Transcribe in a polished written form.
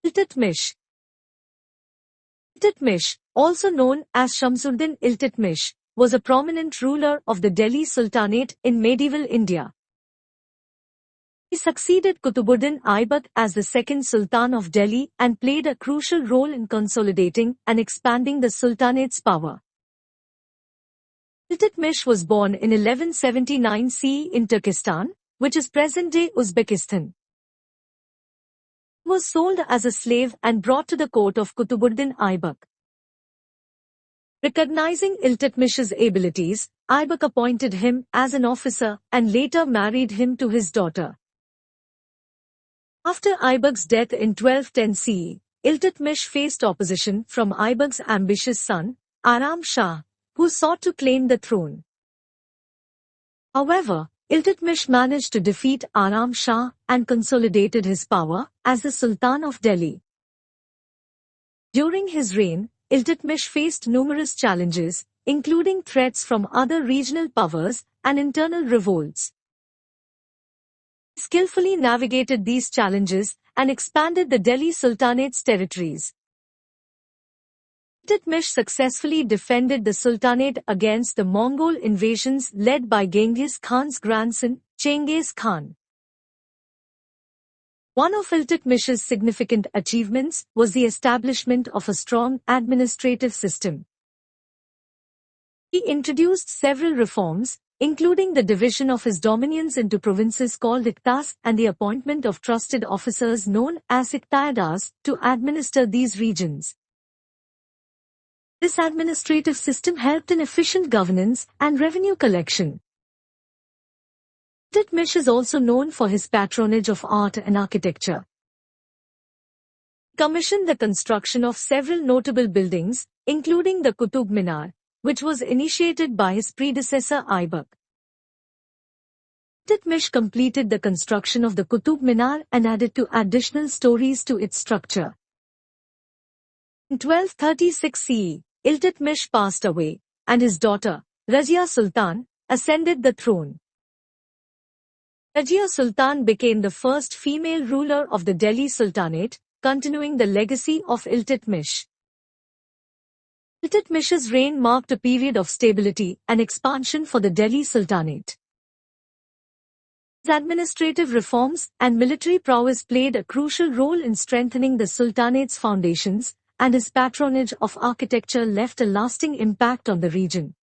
Iltutmish. Iltutmish, also known as Shams-ud-din Iltutmish, was a prominent ruler of the Delhi Sultanate in medieval India. He succeeded Qutub-ud-din Aybak as the second Sultan of Delhi and played a crucial role in consolidating and expanding the Sultanate's power. Iltutmish was born in 1179 CE in Turkestan, which is present-day Uzbekistan. He was sold as a slave and brought to the court of Qutub-ud-din Aybak. Recognizing Iltutmish's abilities, Aybak appointed him as an officer and later married him to his daughter. After Aybak's death in 1210 CE, Iltutmish faced opposition from Aybak's ambitious son, Aram Shah, who sought to claim the throne. However, Iltutmish managed to defeat Aram Shah and consolidated his power as the Sultan of Delhi. During his reign, Iltutmish faced numerous challenges, including threats from other regional powers and internal revolts. He skillfully navigated these challenges and expanded the Delhi Sultanate's territories. Iltutmish successfully defended the Sultanate against the Mongol invasions led by Genghis Khan's grandson, Chengiz Khan. One of Iltutmish's significant achievements was the establishment of a strong administrative system. He introduced several reforms, including the division of his dominions into provinces called iqta'adars and the appointment of trusted officers known as iqta'adars to administer these regions. This administrative system helped in efficient governance and revenue collection. Iltutmish is also known for his patronage of art and architecture. He commissioned the construction of several notable buildings, including the Qutub Minar, which was initiated by his predecessor Aybak. Iltutmish completed the construction of the Qutub Minar and added two additional stories to its structure. In 1236 CE, Iltutmish passed away, and his daughter, Razia Sultan, ascended the throne. Razia Sultan became the first female ruler of the Delhi Sultanate, continuing the legacy of Iltutmish. Iltutmish's reign marked a period of stability and expansion for the Delhi Sultanate. His administrative reforms and military prowess played a crucial role in strengthening the Sultanate's foundations, and his patronage of architecture left a lasting impact on the region.